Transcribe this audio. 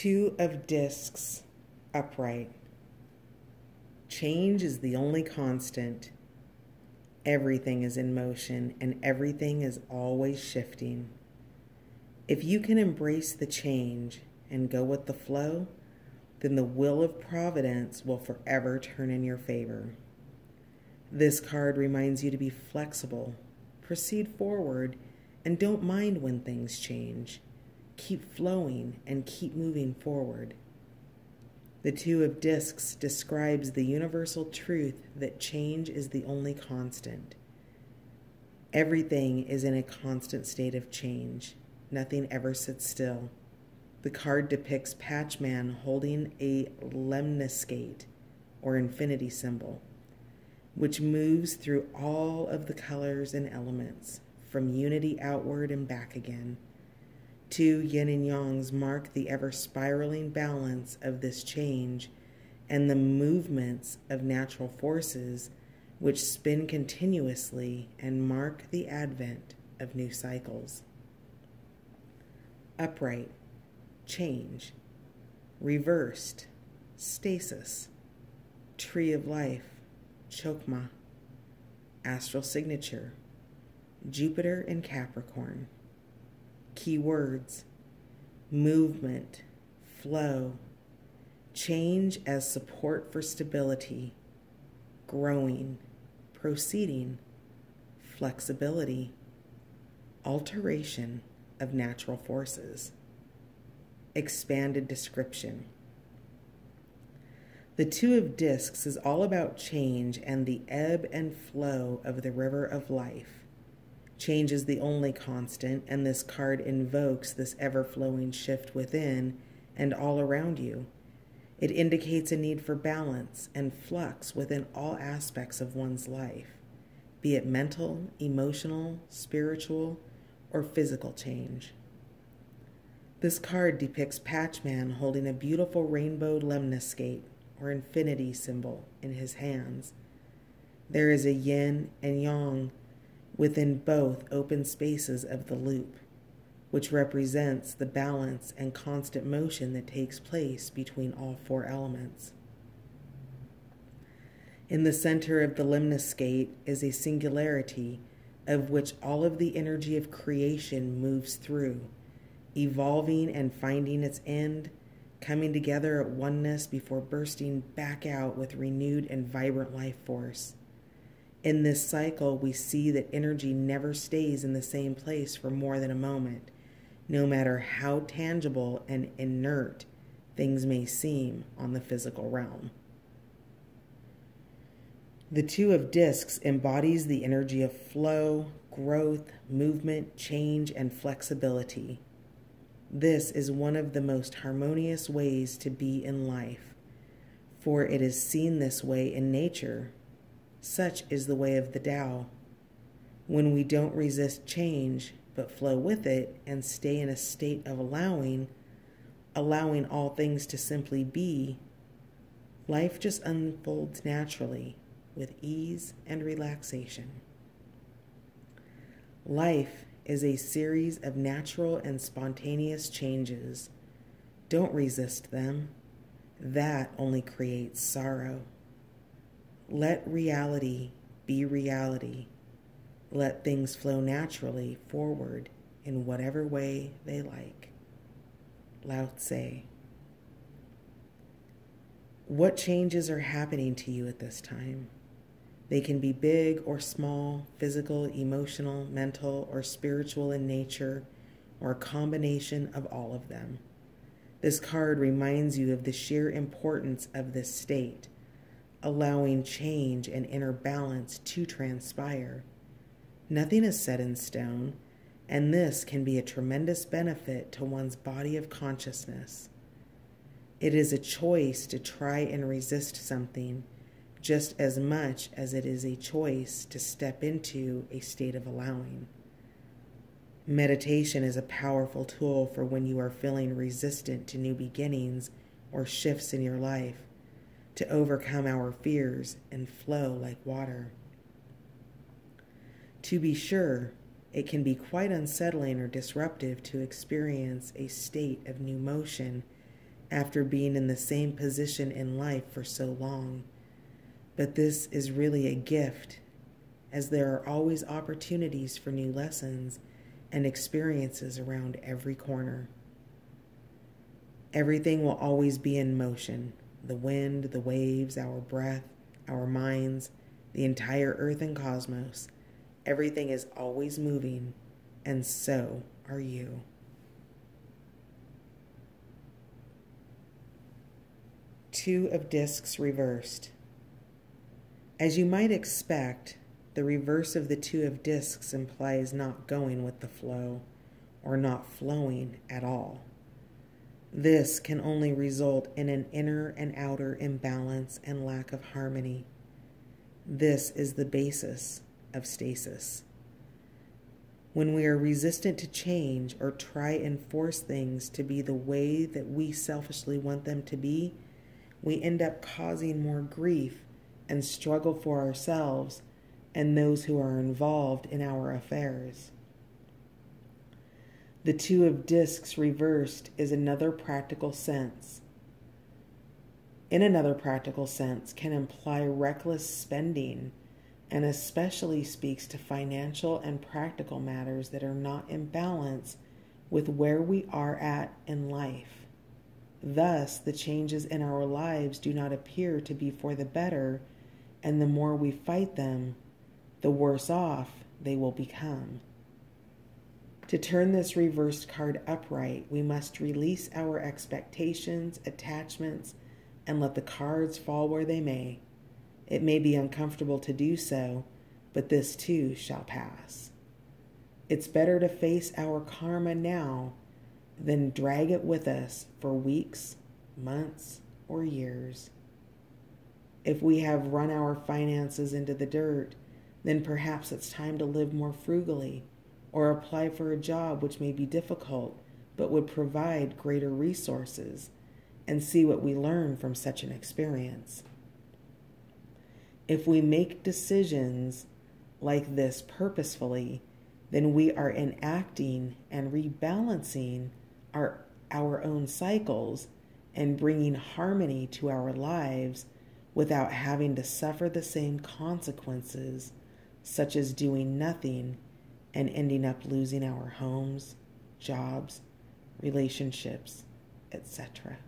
Two of discs, upright. Change is the only constant. Everything is in motion and everything is always shifting. If you can embrace the change and go with the flow, then the will of Providence will forever turn in your favor. This card reminds you to be flexible, proceed forward, and don't mind when things change. Keep flowing and keep moving forward. The Two of Discs describes the universal truth that change is the only constant. Everything is in a constant state of change. Nothing ever sits still. The card depicts Patchman holding a lemniscate, or infinity symbol, which moves through all of the colors and elements, from unity outward and back again. Two yin and yangs mark the ever-spiraling balance of this change and the movements of natural forces which spin continuously and mark the advent of new cycles. Upright, change. Reversed, stasis. Tree of life, Chokmah. Astral signature, Jupiter in Capricorn. Key words: movement, flow, change as support for stability, growing, proceeding, flexibility, alteration of natural forces. Expanded description. The Two of Discs is all about change and the ebb and flow of the river of life. Change is the only constant, and this card invokes this ever-flowing shift within and all around you. It indicates a need for balance and flux within all aspects of one's life, be it mental, emotional, spiritual, or physical change. This card depicts Patchman holding a beautiful rainbow lemniscate, or infinity symbol, in his hands. There is a yin and yang within both open spaces of the loop, which represents the balance and constant motion that takes place between all four elements. In the center of the lemniscate is a singularity of which all of the energy of creation moves through, evolving and finding its end, coming together at oneness before bursting back out with renewed and vibrant life force. In this cycle, we see that energy never stays in the same place for more than a moment, no matter how tangible and inert things may seem on the physical realm. The Two of Discs embodies the energy of flow, growth, movement, change, and flexibility. This is one of the most harmonious ways to be in life, for it is seen this way in nature. Such is the way of the Tao. When we don't resist change, but flow with it and stay in a state of allowing all things to simply be, life just unfolds naturally with ease and relaxation. Life is a series of natural and spontaneous changes. Don't resist them. That only creates sorrow. Let reality be reality. Let things flow naturally forward in whatever way they like. Lao Tse. What changes are happening to you at this time? They can be big or small, physical, emotional, mental, or spiritual in nature, or a combination of all of them. This card reminds you of the sheer importance of this state, allowing change and inner balance to transpire. Nothing is set in stone, and this can be a tremendous benefit to one's body of consciousness. It is a choice to try and resist something, just as much as it is a choice to step into a state of allowing. Meditation is a powerful tool for when you are feeling resistant to new beginnings or shifts in your life, to overcome our fears and flow like water. To be sure, it can be quite unsettling or disruptive to experience a state of new motion after being in the same position in life for so long. But this is really a gift, as there are always opportunities for new lessons and experiences around every corner. Everything will always be in motion: the wind, the waves, our breath, our minds, the entire earth and cosmos. Everything is always moving, and so are you. Two of Discs reversed. As you might expect, the reverse of the Two of Discs implies not going with the flow, or not flowing at all. This can only result in an inner and outer imbalance and lack of harmony. This is the basis of stasis. When we are resistant to change or try and force things to be the way that we selfishly want them to be, we end up causing more grief and struggle for ourselves and those who are involved in our affairs. The Two of Discs reversed is another practical sense. In another practical sense, can imply reckless spending, and especially speaks to financial and practical matters that are not in balance with where we are at in life. Thus, the changes in our lives do not appear to be for the better, and the more we fight them, the worse off they will become. To turn this reversed card upright, we must release our expectations, attachments, and let the cards fall where they may. It may be uncomfortable to do so, but this too shall pass. It's better to face our karma now than drag it with us for weeks, months, or years. If we have run our finances into the dirt, then perhaps it's time to live more frugally, or apply for a job which may be difficult but would provide greater resources, and see what we learn from such an experience. If we make decisions like this purposefully, then we are enacting and rebalancing our own cycles and bringing harmony to our lives without having to suffer the same consequences, such as doing nothing and ending up losing our homes, jobs, relationships, etc.